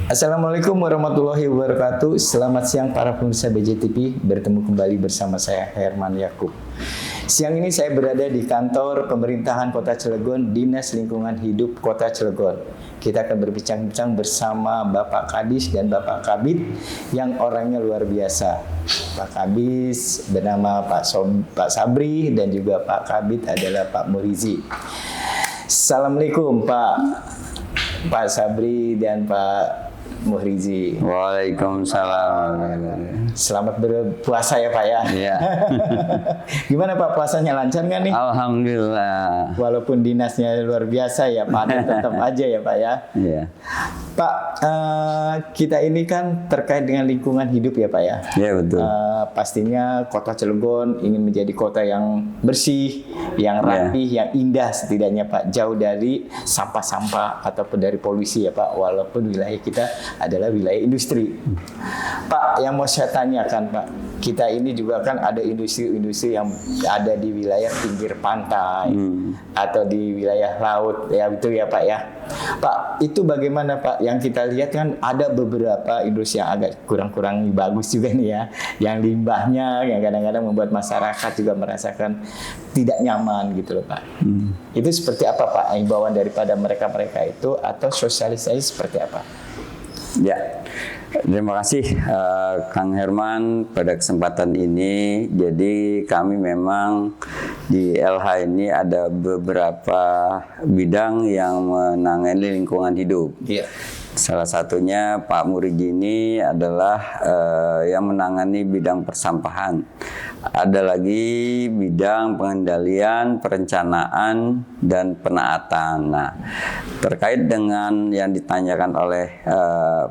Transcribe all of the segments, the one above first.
Assalamualaikum warahmatullahi wabarakatuh. Selamat siang para pemirsa BJTV. Bertemu kembali bersama saya Herman Yakub. Siang ini saya berada di kantor pemerintahan Kota Cilegon, Dinas Lingkungan Hidup Kota Cilegon. Kita akan berbincang-bincang bersama Bapak Kadis dan Bapak Kabid yang orangnya luar biasa. Pak Kadis bernama Pak Sabri dan juga Pak Kabid adalah Pak Murizi. Assalamualaikum Pak Sabri dan Pak Muhrizi. Waalaikumsalam. Selamat berpuasa ya Pak ya. Iya. Gimana Pak, puasanya lancar nggak nih? Alhamdulillah. Walaupun dinasnya luar biasa ya Pak, tetap aja ya Pak ya. Iya. Pak, kita ini kan terkait dengan lingkungan hidup ya Pak ya. Iya betul. Pastinya Kota Cilegon ingin menjadi kota yang bersih, yang rapih, yang indah setidaknya Pak. Jauh dari sampah-sampah ataupun dari polusi ya Pak. Walaupun wilayah kita adalah wilayah industri. Pak, yang mau saya tanyakan Pak, kita ini juga kan ada industri-industri yang ada di wilayah pinggir pantai atau di wilayah laut ya, betul ya Pak ya. Pak, itu bagaimana Pak? Yang kita lihat kan ada beberapa industri yang agak kurang-kurang bagus juga nih ya, yang limbahnya yang kadang-kadang membuat masyarakat juga merasakan tidak nyaman gitu loh Pak. Itu seperti apa Pak himbauan daripada mereka-mereka itu, atau sosialisasi seperti apa? Ya, terima kasih Kang Herman pada kesempatan ini. Jadi kami memang di LH ini ada beberapa bidang yang menangani lingkungan hidup. Iya. Salah satunya Pak Murizi ini adalah yang menangani bidang persampahan. Ada lagi bidang pengendalian, perencanaan, dan penaatan. Nah, terkait dengan yang ditanyakan oleh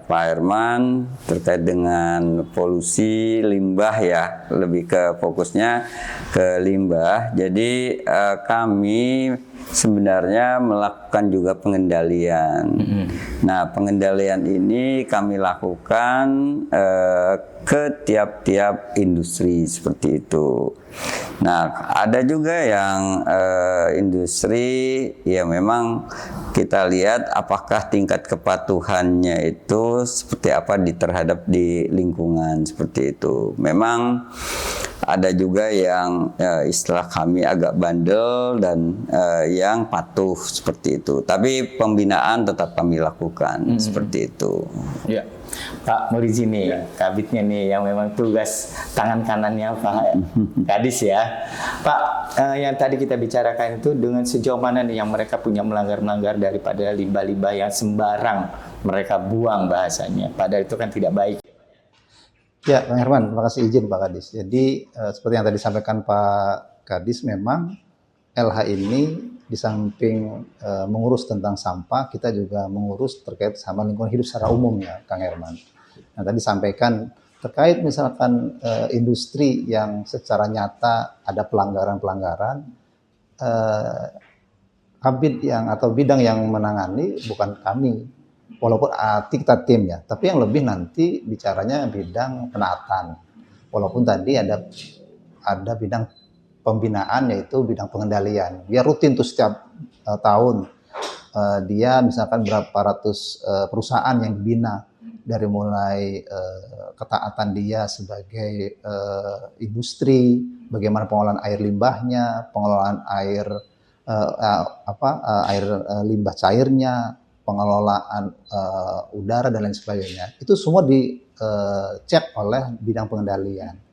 Pak Herman, terkait dengan polusi limbah ya, lebih ke fokusnya ke limbah. Jadi kami sebenarnya melakukan juga pengendalian. Nah, pengendalian ini kami lakukan ke tiap-tiap industri seperti itu. Nah, ada juga yang industri ya memang kita lihat apakah tingkat kepatuhannya itu seperti apa terhadap di lingkungan seperti itu. Memang ada juga yang istilah kami agak bandel dan yang patuh seperti itu. Tapi pembinaan tetap kami lakukan seperti itu. Ya. Pak Murizi nih, kabitnya nih yang memang tugas tangan kanannya Pak Kadis ya. Pak, yang tadi kita bicarakan itu dengan sejauh mana nih yang mereka punya melanggar-melanggar daripada limbah-limbah yang sembarang mereka buang bahasanya. Padahal itu kan tidak baik. Ya, Bang Herman, terima kasih izin Pak Kadis. Jadi seperti yang tadi disampaikan Pak Kadis, memang LH ini di samping mengurus tentang sampah, kita juga mengurus terkait sama lingkungan hidup secara umum ya, Kang Herman. Nah, tadi sampaikan terkait misalkan industri yang secara nyata ada pelanggaran-pelanggaran, kabid yang atau bidang yang menangani bukan kami, walaupun kita tim ya, tapi yang lebih nanti bicaranya bidang penaatan. Walaupun tadi ada bidang pembinaan, yaitu bidang pengendalian. Dia rutin tuh setiap tahun. Dia misalkan berapa ratus perusahaan yang dibina, dari mulai ketaatan dia sebagai industri, bagaimana pengelolaan air limbahnya, pengelolaan air limbah cairnya, pengelolaan udara dan lain sebagainya. Itu semua dicek oleh bidang pengendalian.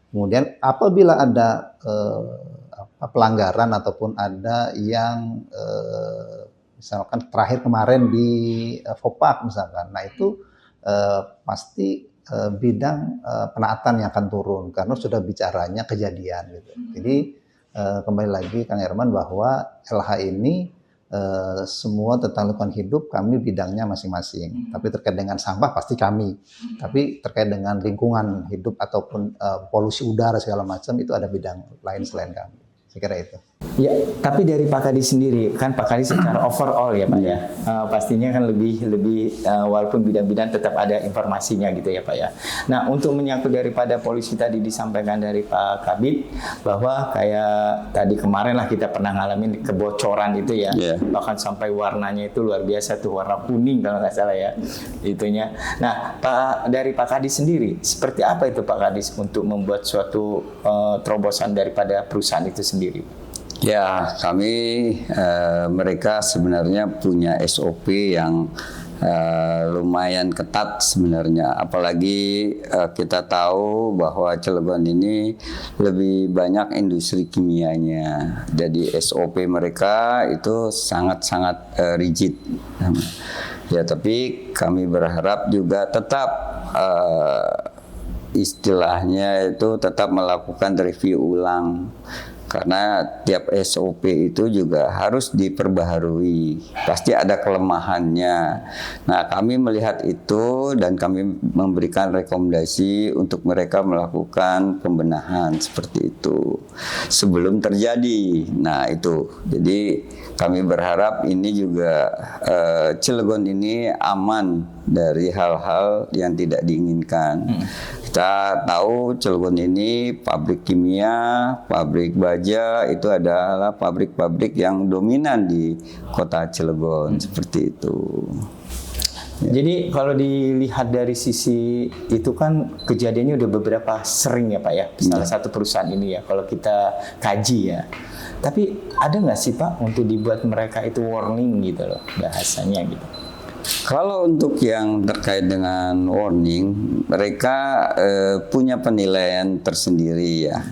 Kemudian apabila ada pelanggaran ataupun ada yang misalkan terakhir kemarin di Fopak misalkan, nah itu pasti bidang penaatan yang akan turun karena sudah bicaranya kejadian gitu. Jadi kembali lagi Kang Herman bahwa LH ini semua tentang lingkungan hidup kami bidangnya masing-masing. Tapi terkait dengan sampah pasti kami. Tapi terkait dengan lingkungan hidup ataupun polusi udara segala macam itu ada bidang lain selain kami. Saya kira itu. Ya, tapi dari Pak Kadis sendiri, kan Pak Kadis secara overall ya Pak ya, pastinya kan lebih walaupun bidang-bidang tetap ada informasinya gitu ya Pak ya. Nah, untuk menyangkut daripada polisi tadi disampaikan dari Pak Kabid bahwa kayak tadi kemarin lah kita pernah ngalamin kebocoran itu ya, bahkan sampai warnanya itu luar biasa tuh, warna kuning kalau nggak salah ya itunya. Nah, dari Pak Kadis sendiri, seperti apa itu Pak Kadis untuk membuat suatu terobosan daripada perusahaan itu sendiri? Ya, kami mereka sebenarnya punya SOP yang lumayan ketat sebenarnya. Apalagi kita tahu bahwa Cilegon ini lebih banyak industri kimianya. Jadi SOP mereka itu sangat-sangat rigid. Ya, tapi kami berharap juga tetap istilahnya itu tetap melakukan review ulang. Karena tiap SOP itu juga harus diperbaharui, pasti ada kelemahannya. Nah, kami melihat itu dan kami memberikan rekomendasi untuk mereka melakukan pembenahan seperti itu sebelum terjadi. Nah, itu. Jadi kami berharap ini juga Cilegon ini aman dari hal-hal yang tidak diinginkan. Kita tahu Cilegon ini pabrik kimia, pabrik baja itu adalah pabrik-pabrik yang dominan di kota Cilegon seperti itu. Ya. Jadi kalau dilihat dari sisi itu kan kejadiannya udah beberapa sering ya Pak ya, salah satu perusahaan ini ya kalau kita kaji ya. Tapi ada nggak sih Pak untuk dibuat mereka itu warning gitu loh bahasanya gitu? Kalau untuk yang terkait dengan warning, mereka punya penilaian tersendiri ya.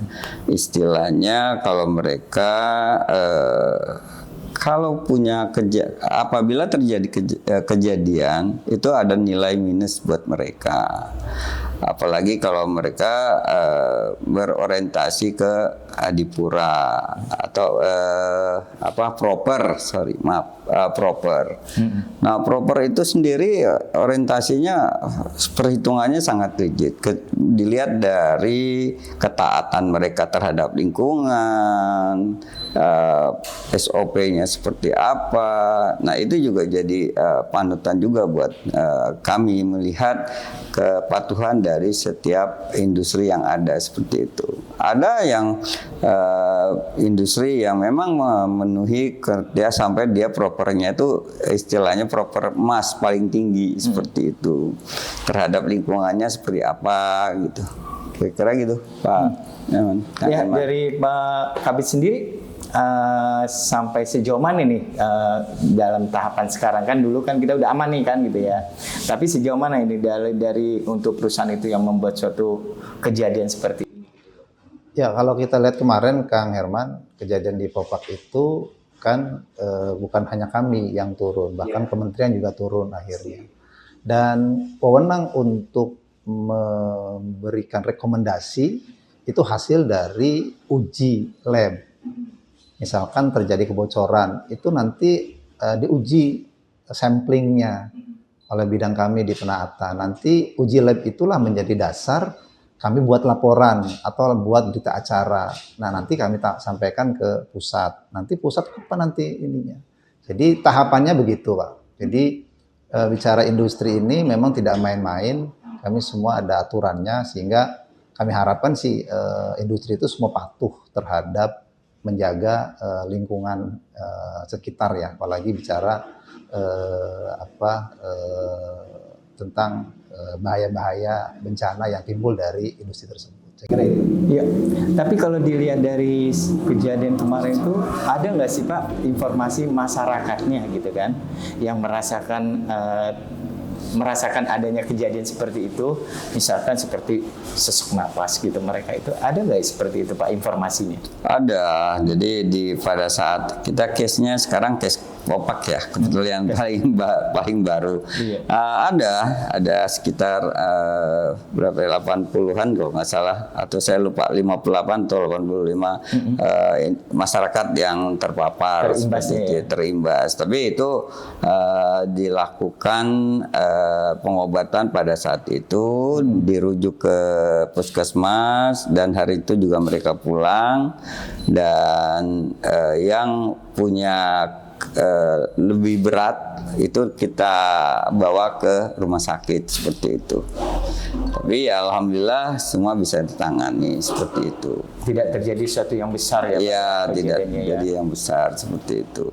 Istilahnya kalau mereka kalau punya apabila terjadi kejadian itu ada nilai minus buat mereka. Apalagi kalau mereka berorientasi ke adipura atau proper. Nah, proper itu sendiri orientasinya perhitungannya sangat rigid. Dilihat dari ketaatan mereka terhadap lingkungan, SOP-nya seperti apa. Nah, itu juga jadi panutan juga buat kami melihat kepatuhan dari setiap industri yang ada seperti itu. Ada yang industri yang memang memenuhi kerja sampai dia propernya itu istilahnya proper emas paling tinggi seperti itu. Terhadap lingkungannya seperti apa gitu. Kira-kira gitu, Pak. Ya, dari Pak Kabid sendiri sampai sejauh mana nih dalam tahapan sekarang, kan dulu kan kita udah aman nih kan gitu ya, tapi sejauh mana ini dari untuk perusahaan itu yang membuat suatu kejadian seperti ini? Ya, kalau kita lihat kemarin Kang Herman, kejadian di Popak itu kan bukan hanya kami yang turun, bahkan kementerian juga turun akhirnya, dan wewenang untuk memberikan rekomendasi itu hasil dari uji lab. Misalkan terjadi kebocoran, itu nanti diuji samplingnya oleh bidang kami di Penaata. Nanti uji lab itulah menjadi dasar kami buat laporan atau buat berita acara. Nah, nanti kami sampaikan ke pusat. Nanti pusat apa nanti ininya. Jadi tahapannya begitu, Pak. Jadi bicara industri ini memang tidak main-main. Kami semua ada aturannya, sehingga kami harapkan sih industri itu semua patuh terhadap menjaga lingkungan sekitar ya, apalagi bicara tentang bahaya-bahaya bencana yang timbul dari industri tersebut. Saya kira itu. Ya, tapi kalau dilihat dari kejadian kemarin itu ada nggak sih Pak informasi masyarakatnya gitu kan yang merasakan adanya kejadian seperti itu, misalkan seperti sesak napas gitu, mereka itu ada nggak seperti itu Pak informasinya? Ada. Jadi pada saat kita case-nya sekarang case Popak ya, kebetulan paling baru. Iya. Ada sekitar berapa ya, 80-an kalau nggak salah, atau saya lupa 58 atau 85 masyarakat yang terpapar terimbas. Tapi itu dilakukan pengobatan pada saat itu, dirujuk ke puskesmas, dan hari itu juga mereka pulang. Dan yang punya lebih berat itu kita bawa ke rumah sakit seperti itu. Tapi ya alhamdulillah semua bisa ditangani seperti itu. Tidak terjadi sesuatu yang besar ya? Iya, tidak terjadi yang besar seperti itu.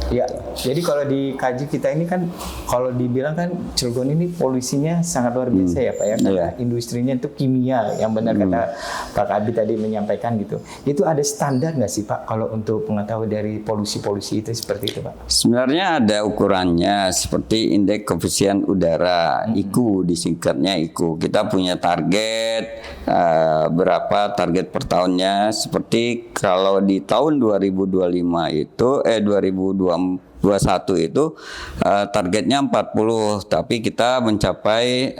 Ya, jadi kalau dikaji kita ini kan, kalau dibilang kan Cilegon ini polusinya sangat luar biasa ya Pak ya, karena industrinya itu kimia, yang benar kata Pak Abi tadi menyampaikan gitu. Itu ada standar nggak sih Pak kalau untuk pengetahuan dari polusi-polusi itu seperti itu Pak? Sebenarnya ada ukurannya seperti indeks koefisien udara, IQ disingkatnya IQ. Kita punya target berapa target per tahunnya, seperti kalau di tahun 2025 itu 2021 itu targetnya 40, tapi kita mencapai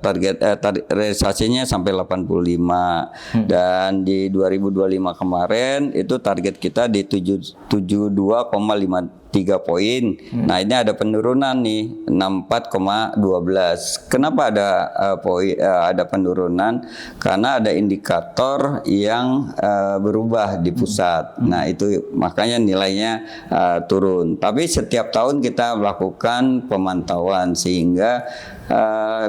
target realisasinya sampai 85. Dan di 2025 kemarin itu target kita di 72,53 poin. Nah, ini ada penurunan nih 64,12. Kenapa ada penurunan? Karena ada indikator yang berubah di pusat. Nah, itu makanya nilainya turun. Tapi setiap tahun kita melakukan pemantauan sehingga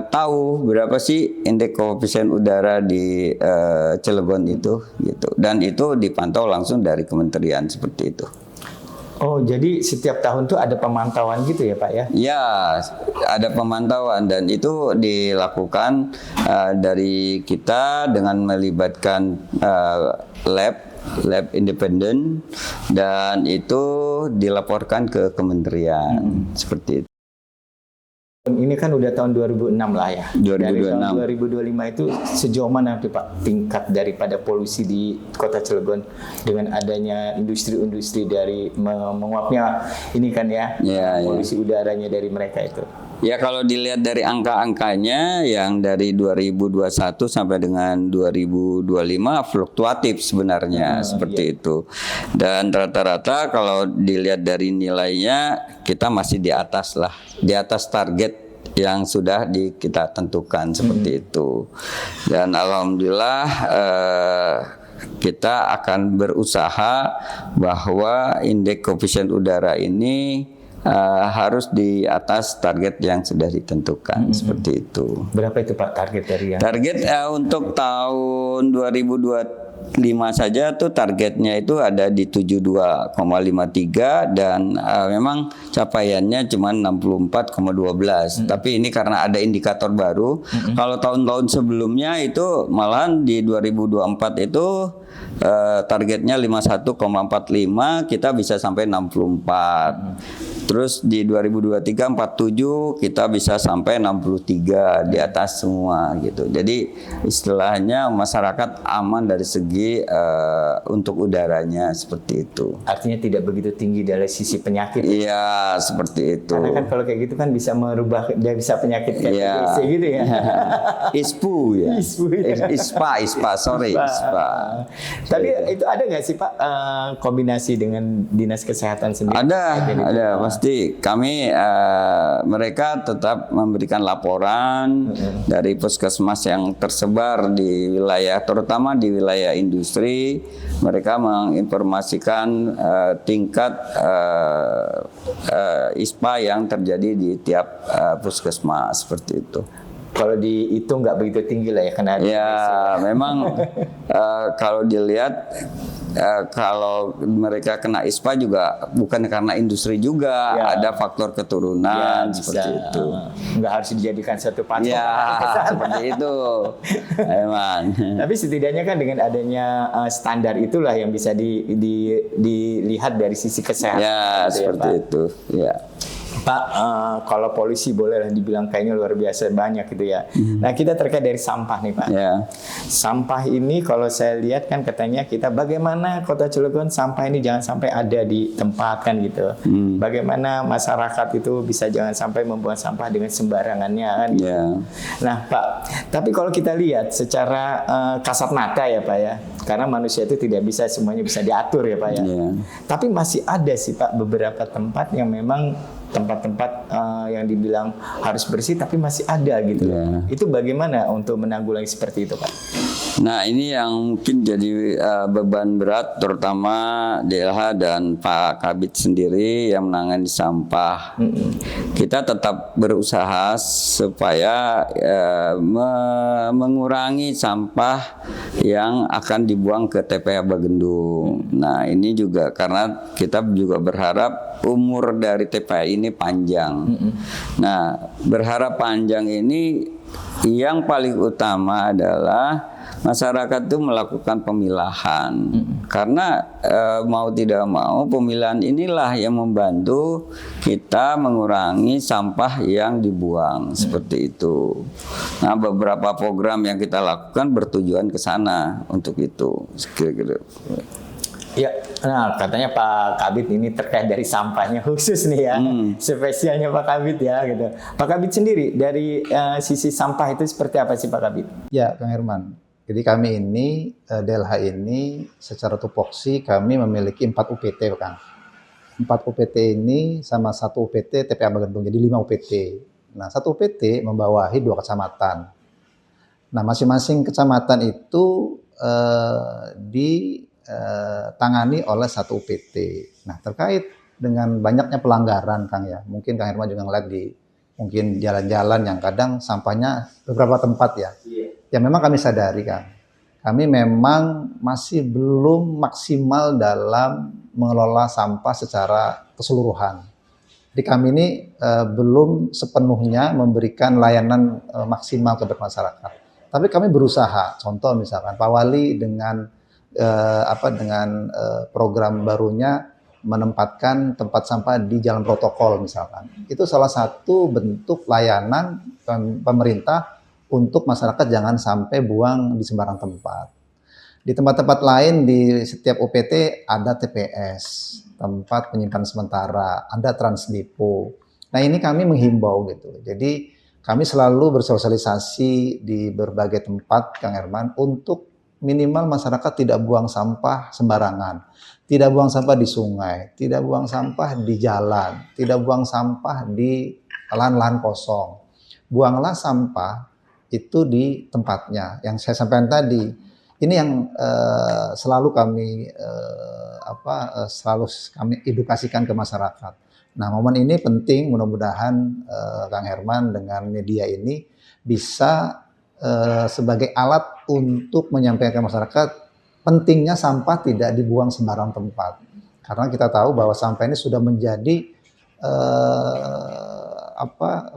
tahu berapa sih indeks koefisien udara di Cilegon itu gitu. Dan itu dipantau langsung dari kementerian seperti itu. Oh, jadi setiap tahun tuh ada pemantauan gitu ya Pak ya? Ya, ada pemantauan, dan itu dilakukan dari kita dengan melibatkan lab independen, dan itu dilaporkan ke kementerian seperti itu. Ini kan udah tahun 2006 lah ya. 2026. Dari tahun 2025 itu sejauh mana nanti Pak tingkat daripada polusi di Kota Cilegon dengan adanya industri-industri dari menguapnya ini kan ya, polusi udaranya dari mereka itu? Ya, kalau dilihat dari angka-angkanya yang dari 2021 sampai dengan 2025 fluktuatif sebenarnya seperti itu. Dan rata-rata kalau dilihat dari nilainya kita masih di atas lah, di atas target yang sudah kita tentukan seperti itu. Dan alhamdulillah kita akan berusaha bahwa indeks koefisien udara ini harus di atas target yang sudah ditentukan seperti itu. Berapa itu Pak target dari yang? Target untuk tahun 2025 saja tuh targetnya itu ada di 72,53, dan memang capaiannya cuma 64,12. Tapi ini karena ada indikator baru. Kalau tahun-tahun sebelumnya itu malahan di 2024 itu targetnya 51,45, kita bisa sampai 64. Terus di 2023 47 kita bisa sampai 63, di atas semua gitu. Jadi istilahnya masyarakat aman dari segi untuk udaranya seperti itu. Artinya tidak begitu tinggi dari sisi penyakit. Iya, seperti itu. Karena kan kalau kayak gitu kan bisa merubah, dia bisa penyakit kayak TBC gitu ya. ISPU ya. ISPA. Tapi itu ada nggak sih Pak kombinasi dengan dinas kesehatan sendiri? Ada pasti. Kami mereka tetap memberikan laporan dari puskesmas yang tersebar di wilayah, terutama di wilayah industri. Mereka menginformasikan tingkat ISPA yang terjadi di tiap puskesmas seperti itu. Kalau dihitung nggak begitu tinggi lah ya, karena memang kalau dilihat kalau mereka kena ISPA juga bukan karena industri juga, ada faktor keturunan seperti itu. Nggak harus dijadikan satu patokan. Seperti itu. Emang. Tapi setidaknya kan dengan adanya standar itulah yang bisa dilihat dari sisi kesehatan. Ya, seperti itu. Ya. Pak, kalau polisi boleh dibilang kayaknya luar biasa banyak gitu ya. Nah, kita terkait dari sampah nih Pak. Ya. Sampah ini kalau saya lihat kan katanya kita bagaimana Kota Cilegon sampah ini jangan sampai ada di tempat kan gitu. Bagaimana masyarakat itu bisa jangan sampai membuang sampah dengan sembarangannya kan. Gitu. Ya. Nah Pak, tapi kalau kita lihat secara kasat mata ya Pak ya, karena manusia itu tidak bisa semuanya bisa diatur ya Pak ya. Ya. Tapi masih ada sih Pak beberapa tempat yang memang tempat-tempat yang dibilang harus bersih tapi masih ada gitu. Ya. Itu bagaimana untuk menanggulangi seperti itu Pak? Nah, ini yang mungkin jadi beban berat terutama DLH dan Pak Kabid sendiri yang menangani sampah. Kita tetap berusaha supaya mengurangi sampah yang akan dibuang ke TPA Bagendung. Nah, ini juga karena kita juga berharap umur dari TPA ini panjang. Nah, berharap panjang ini yang paling utama adalah masyarakat itu melakukan pemilahan. Karena mau tidak mau pemilahan inilah yang membantu kita mengurangi sampah yang dibuang seperti itu. Nah, beberapa program yang kita lakukan bertujuan ke sana untuk itu. Kira-kira. Ya, nah katanya Pak Kabid ini terkait dari sampahnya khusus nih ya, spesialnya Pak Kabid ya gitu. Pak Kabid sendiri dari sisi sampah itu seperti apa sih Pak Kabid? Ya, Kang Herman. Jadi kami ini, DLH ini secara tupoksi kami memiliki 4 UPT, Kang. 4 UPT ini sama 1 UPT TPA Bagendung, jadi 5 UPT. Nah, 1 UPT membawahi 2 kecamatan. Nah, masing-masing kecamatan itu ditangani oleh 1 UPT. Nah, terkait dengan banyaknya pelanggaran, Kang ya. Mungkin Kang Herman juga ngeliat di mungkin jalan-jalan yang kadang sampahnya beberapa tempat ya. Ya memang kami sadari kan, kami memang masih belum maksimal dalam mengelola sampah secara keseluruhan. Jadi kami ini belum sepenuhnya memberikan layanan maksimal kepada masyarakat. Tapi kami berusaha, contoh misalkan Pak Wali dengan program barunya menempatkan tempat sampah di jalan protokol misalkan. Itu salah satu bentuk layanan pemerintah untuk masyarakat jangan sampai buang di sembarang tempat. Di tempat-tempat lain di setiap UPT ada TPS, tempat penyimpanan sementara, ada Transdepo. Nah ini kami menghimbau gitu. Jadi kami selalu bersosialisasi di berbagai tempat, Kang Herman, untuk minimal masyarakat tidak buang sampah sembarangan. Tidak buang sampah di sungai, tidak buang sampah di jalan, tidak buang sampah di lahan-lahan kosong. Buanglah sampah itu di tempatnya. Yang saya sampaikan tadi, ini yang selalu kami edukasikan ke masyarakat. Nah, momen ini penting, mudah-mudahan Kang Herman dengan media ini bisa sebagai alat untuk menyampaikan ke masyarakat pentingnya sampah tidak dibuang sembarang tempat. Karena kita tahu bahwa sampah ini sudah menjadi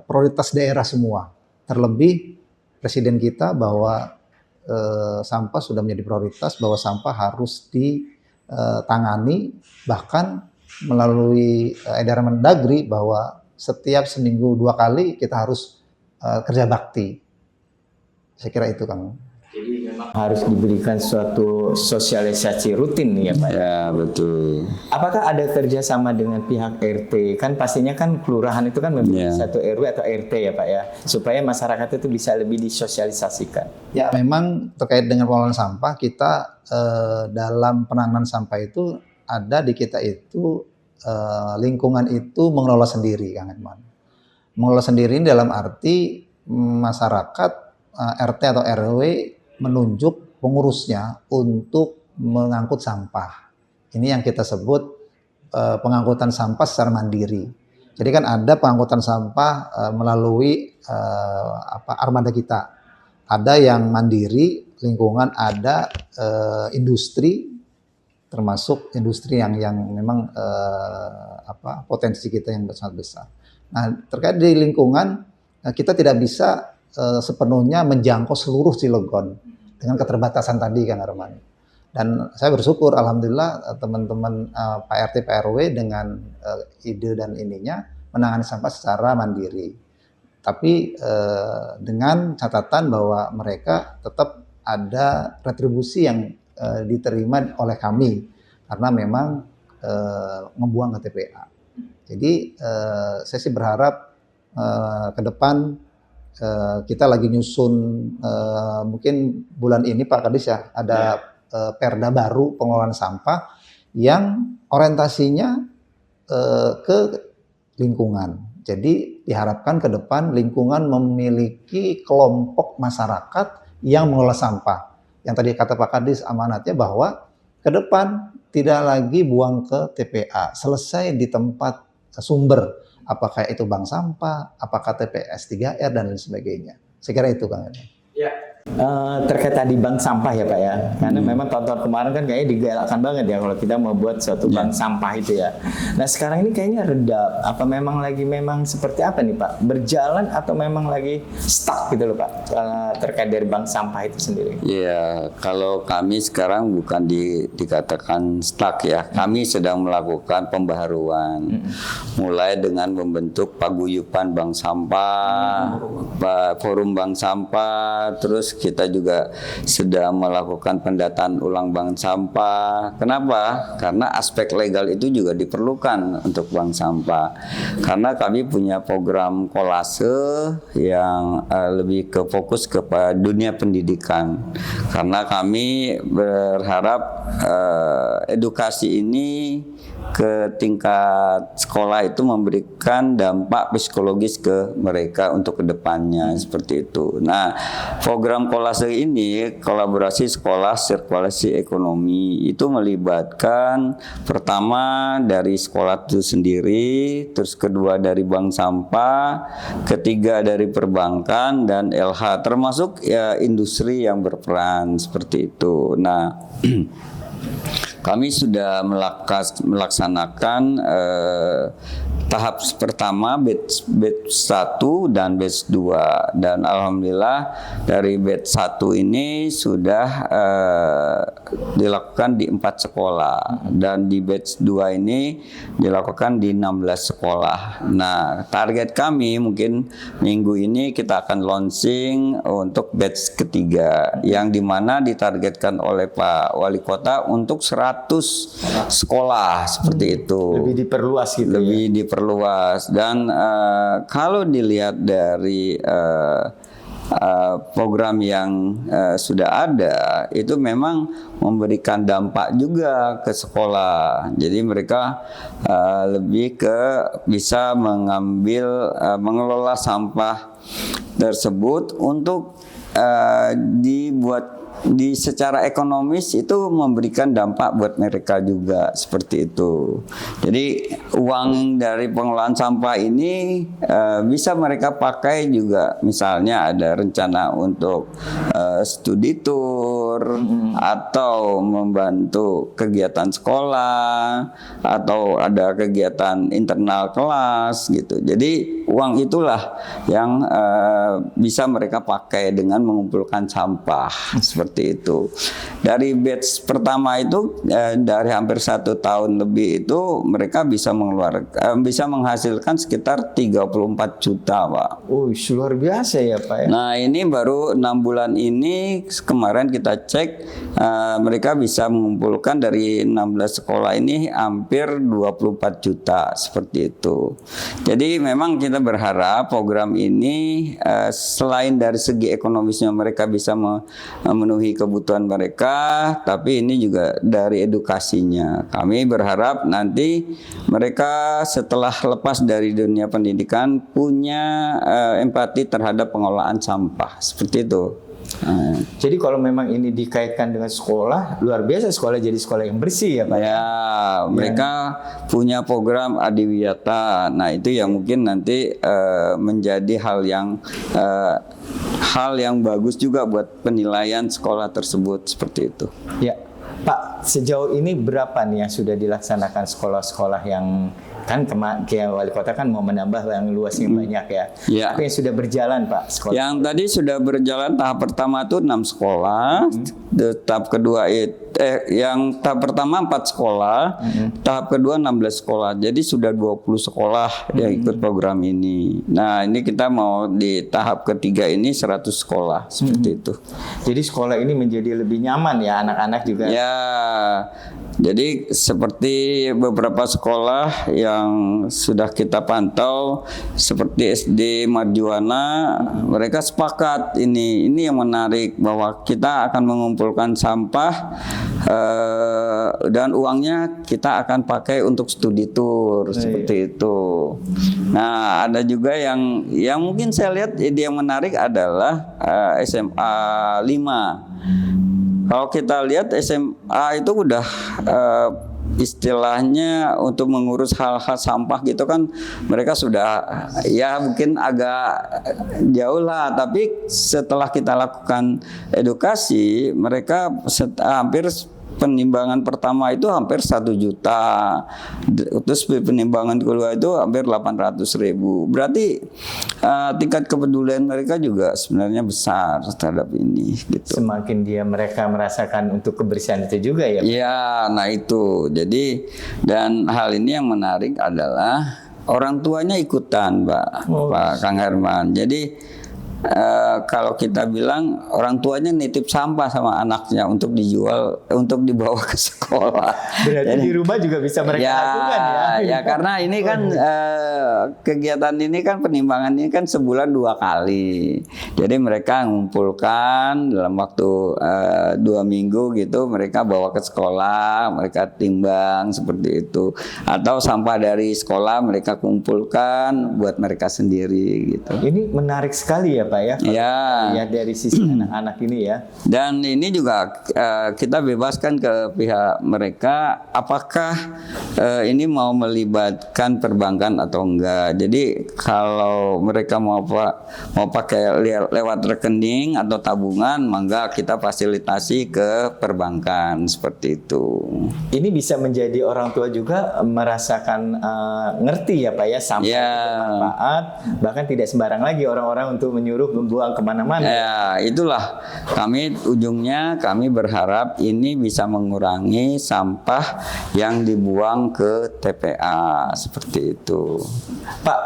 prioritas daerah semua. Terlebih Presiden kita bahwa sampah sudah menjadi prioritas, bahwa sampah harus ditangani, bahkan melalui edaran Mendagri bahwa setiap seminggu 2 kali kita harus kerja bakti. Saya kira itu, Kang. Jadi memang harus diberikan suatu sosialisasi rutin ya Pak. Ya, betul. Apakah ada kerjasama dengan pihak RT? Kan pastinya kan kelurahan itu kan memiliki satu RW atau RT ya Pak ya, supaya masyarakat itu bisa lebih disosialisasikan. Ya memang terkait dengan pengelolaan sampah, kita dalam penanganan sampah itu ada di kita itu lingkungan itu mengelola sendiri, Kang Herman. Mengelola sendiri dalam arti masyarakat RT atau RW menunjuk pengurusnya untuk mengangkut sampah. Ini yang kita sebut pengangkutan sampah secara mandiri. Jadi kan ada pengangkutan sampah melalui armada kita. Ada yang mandiri, lingkungan, ada industri, termasuk industri yang memang potensi kita yang sangat besar. Nah, terkait di lingkungan, kita tidak bisa sepenuhnya menjangkau seluruh Cilegon dengan keterbatasan tadi, Kang Herman. Dan saya bersyukur, alhamdulillah teman-teman Pak RT, Pak RW dengan ide dan ininya menangani sampah secara mandiri. Tapi dengan catatan bahwa mereka tetap ada retribusi yang diterima oleh kami karena memang membuang ke TPA. Jadi saya sih berharap ke depan kita lagi nyusun mungkin bulan ini Pak Kadis ya ada perda baru pengelolaan sampah yang orientasinya ke lingkungan. Jadi diharapkan ke depan lingkungan memiliki kelompok masyarakat yang mengelola sampah. Yang tadi kata Pak Kadis amanatnya bahwa ke depan tidak lagi buang ke TPA, selesai di tempat sumber, apakah itu bank sampah, apakah TPS 3R dan lain sebagainya. Saya kira itu Kang. Ya. Terkait tadi bank sampah ya Pak ya, karena memang tahun-tahun kemarin kan kayaknya digalakkan banget ya kalau kita mau buat suatu bank sampah itu ya. Nah sekarang ini kayaknya reda, apa memang seperti apa nih Pak? Berjalan atau memang lagi stuck gitu loh Pak, terkait dari bank sampah itu sendiri? Ya, kalau kami sekarang bukan dikatakan stuck ya, kami sedang melakukan pembaharuan, mulai dengan membentuk paguyuban bank sampah, forum bank sampah, terus kita juga sudah melakukan pendataan ulang bank sampah. Kenapa? Karena aspek legal itu juga diperlukan untuk bank sampah. Karena kami punya program kolase yang lebih ke fokus kepada dunia pendidikan. Karena kami berharap edukasi ini ke tingkat sekolah itu memberikan dampak psikologis ke mereka untuk kedepannya seperti itu. Nah, program kolase ini kolaborasi sekolah sirkulasi ekonomi itu melibatkan pertama dari sekolah itu sendiri, terus kedua dari bank sampah, ketiga dari perbankan dan LH, termasuk ya industri yang berperan seperti itu. Nah, kami sudah melaksanakan tahap pertama batch 1 dan batch 2, dan alhamdulillah dari batch 1 ini sudah dilakukan di 4 sekolah dan di batch 2 ini dilakukan di 16 sekolah. Nah, target kami mungkin minggu ini kita akan launching untuk batch ketiga yang dimana ditargetkan oleh Pak Wali Kota untuk 100 sekolah seperti itu. Lebih diperluas gitu. Lebih diperluas dan kalau dilihat dari program yang sudah ada itu memang memberikan dampak juga ke sekolah. Jadi mereka lebih ke bisa mengelola sampah tersebut untuk dibuat secara ekonomis itu memberikan dampak buat mereka juga seperti itu. Jadi uang dari pengelolaan sampah ini bisa mereka pakai juga, misalnya ada rencana untuk studi tour atau membantu kegiatan sekolah atau ada kegiatan internal kelas gitu. Jadi uang itulah yang bisa mereka pakai dengan mengumpulkan sampah seperti itu. Dari batch pertama itu dari hampir 1 tahun lebih itu mereka bisa bisa menghasilkan sekitar 34 juta Pak. Oh, luar biasa ya Pak ya. Nah ini baru 6 bulan ini kemarin kita cek mereka bisa mengumpulkan dari 16 sekolah ini hampir 24 juta seperti itu. Jadi memang kita berharap program ini selain dari segi ekonomisnya mereka bisa memenuhi kebutuhan mereka, tapi ini juga dari edukasinya. Kami berharap nanti mereka setelah lepas dari dunia pendidikan punya empati terhadap pengelolaan sampah seperti itu. Jadi kalau memang ini dikaitkan dengan sekolah, luar biasa sekolah jadi sekolah yang bersih ya Pak. Ya, mereka punya program Adiwiyata. Nah, itu yang mungkin nanti menjadi hal yang bagus juga buat penilaian sekolah tersebut seperti itu. Ya, Pak, sejauh ini berapa nih yang sudah dilaksanakan sekolah-sekolah yang kan Wali Kota kan mau menambah yang luasnya banyak ya. Ya. Apa yang sudah berjalan Pak? Sekolah. Yang tadi sudah berjalan tahap pertama itu 6 sekolah, tahap kedua itu yang tahap pertama 4 sekolah, tahap kedua 16 sekolah. Jadi sudah 20 sekolah yang ikut program ini. Nah, ini kita mau di tahap ketiga ini 100 sekolah seperti itu. Jadi sekolah ini menjadi lebih nyaman ya anak-anak juga. Ya, jadi seperti beberapa sekolah yang sudah kita pantau, seperti SD Marjuwana, mereka sepakat ini yang menarik bahwa kita akan mengumpulkan sampah dan uangnya kita akan pakai untuk studi tour seperti itu. Nah, ada juga yang mungkin saya lihat ide yang menarik adalah SMA 5. Kalau kita lihat SMA itu udah istilahnya untuk mengurus hal-hal sampah gitu kan mereka sudah ya mungkin agak jauh lah, tapi setelah kita lakukan edukasi mereka hampir penimbangan pertama itu hampir 1 juta, terus penimbangan kedua itu hampir 800.000. Berarti tingkat kepedulian mereka juga sebenarnya besar terhadap ini gitu. Semakin mereka merasakan untuk kebersihan itu juga ya. Iya, nah itu. Jadi dan hal ini yang menarik adalah orang tuanya ikutan, Pak Kang Herman. Jadi kalau kita bilang orang tuanya nitip sampah sama anaknya untuk dijual, untuk dibawa ke sekolah. Berarti di rumah juga bisa mereka lakukan ya. Ya karena ini kan kegiatan ini kan penimbangan ini kan sebulan 2 kali. Jadi mereka mengumpulkan dalam waktu 2 minggu gitu, mereka bawa ke sekolah, mereka timbang seperti itu. Atau sampah dari sekolah mereka kumpulkan buat mereka sendiri gitu. Ini menarik sekali ya Pak ya. Ya dari sisi anak-anak ini ya. Dan ini juga kita bebaskan ke pihak mereka apakah ini mau melibatkan perbankan atau enggak. Jadi kalau mereka mau pakai lewat rekening atau tabungan, maka kita fasilitasi ke perbankan seperti itu. Ini bisa menjadi orang tua juga merasakan ngerti ya Pak ya, sampah bermanfaat, bahkan tidak sembarang lagi orang-orang untuk menyuruh membuang kemana-mana. Ya, itulah ujungnya kami berharap ini bisa mengurangi sampah yang dibuang ke TPA seperti itu. Pak,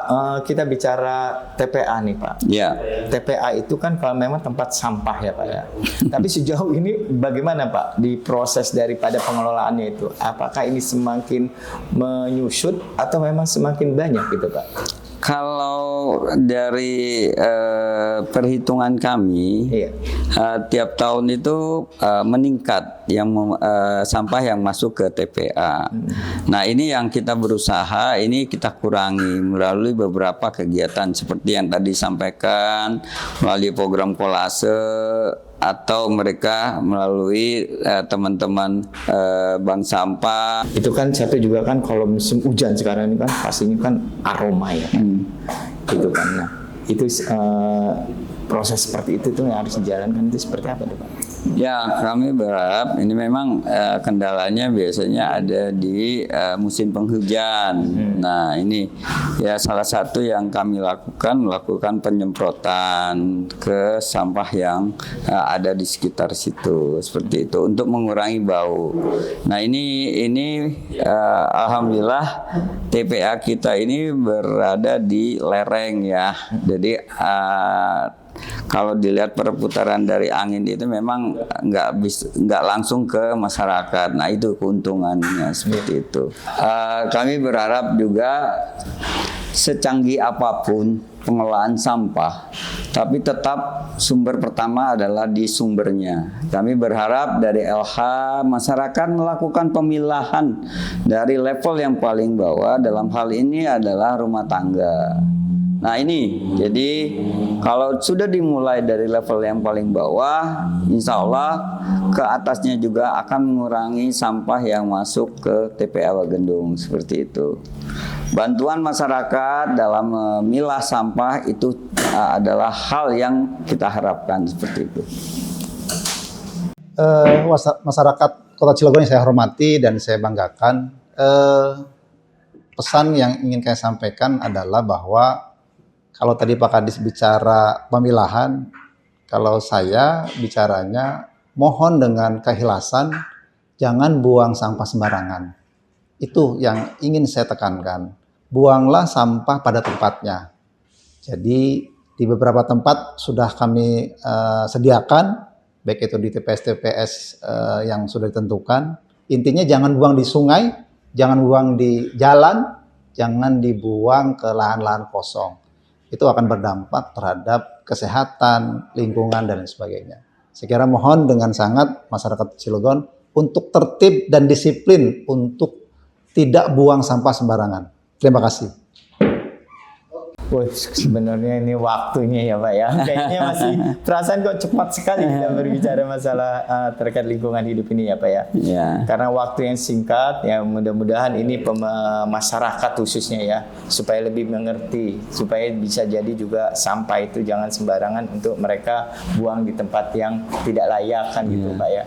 kita bicara TPA nih Pak. Ya. TPA itu kan kalau memang tempat sampah ya Pak ya. Tapi sejauh ini bagaimana Pak di proses daripada pengelolaannya itu? Apakah ini semakin menyusut atau memang semakin banyak gitu Pak? Kalau dari perhitungan kami, tiap tahun itu meningkat sampah yang masuk ke TPA. Nah ini yang kita berusaha, ini kita kurangi melalui beberapa kegiatan seperti yang tadi disampaikan, melalui program kolase, atau mereka melalui teman-teman bank sampah. Itu kan satu juga kan kalau musim hujan sekarang ini kan pastinya kan aroma ya kan. Gitu kan. Nah, itu proses seperti itu tuh yang harus dijalankan itu seperti apa tuh Pak? Ya, kami berharap ini memang kendalanya biasanya ada di musim penghujan. Nah, ini ya salah satu yang kami melakukan penyemprotan ke sampah yang ada di sekitar situ seperti itu untuk mengurangi bau. Nah, ini alhamdulillah TPA kita ini berada di lereng ya. Jadi kalau dilihat perputaran dari angin itu memang nggak langsung ke masyarakat. Nah itu keuntungannya seperti itu. Kami berharap juga secanggih apapun pengelolaan sampah, tapi tetap sumber pertama adalah di sumbernya. Kami berharap dari LH masyarakat melakukan pemilahan dari level yang paling bawah, dalam hal ini adalah rumah tangga. Nah ini, jadi kalau sudah dimulai dari level yang paling bawah, insya Allah ke atasnya juga akan mengurangi sampah yang masuk ke TPA Wagendung seperti itu. Bantuan masyarakat dalam memilah sampah itu adalah hal yang kita harapkan seperti itu. Masyarakat Kota Cilegon yang saya hormati dan saya banggakan, pesan yang ingin saya sampaikan adalah bahwa kalau tadi Pak Kadis bicara pemilahan, kalau saya bicaranya mohon dengan keikhlasan jangan buang sampah sembarangan. Itu yang ingin saya tekankan. Buanglah sampah pada tempatnya. Jadi di beberapa tempat sudah kami sediakan, baik itu di TPS-TPS yang sudah ditentukan. Intinya jangan buang di sungai, jangan buang di jalan, jangan dibuang ke lahan-lahan kosong. Itu akan berdampak terhadap kesehatan, lingkungan, dan lain sebagainya. Saya kira mohon dengan sangat masyarakat Cilegon untuk tertib dan disiplin untuk tidak buang sampah sembarangan. Terima kasih. Wah, sebenarnya ini waktunya ya Pak ya. Kayaknya masih perasaan kok cepat sekali kita berbicara masalah terkait lingkungan hidup ini ya Pak ya. Ya. Karena waktu yang singkat, ya mudah-mudahan ini masyarakat khususnya ya, supaya lebih mengerti, supaya bisa jadi juga sampah itu jangan sembarangan untuk mereka buang di tempat yang tidak layak kan gitu Pak ya.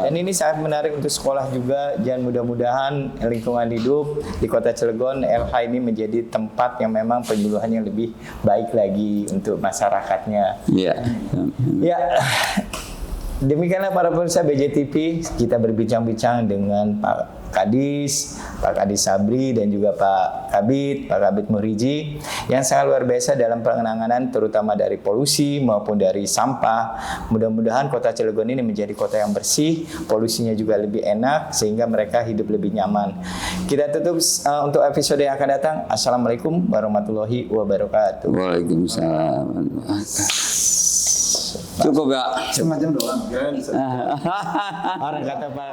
Dan ini sangat menarik untuk sekolah juga, dan mudah-mudahan lingkungan hidup di Kota Cilegon, LH ini menjadi tempat yang memang penyuluhannya lebih baik lagi untuk masyarakatnya. Ya. Ya, demikianlah para pemirsa BJTV, kita berbincang-bincang dengan Pak Kadis Sabri dan juga Pak Kabid Muhriji yang sangat luar biasa dalam penanganan terutama dari polusi maupun dari sampah. Mudah-mudahan Kota Cilegon ini menjadi kota yang bersih, polusinya juga lebih enak sehingga mereka hidup lebih nyaman. Kita tutup untuk episode yang akan datang. Assalamualaikum warahmatullahi wabarakatuh. Waalaikumsalam. Cukup ya. Semacam doang. Orang kata Pak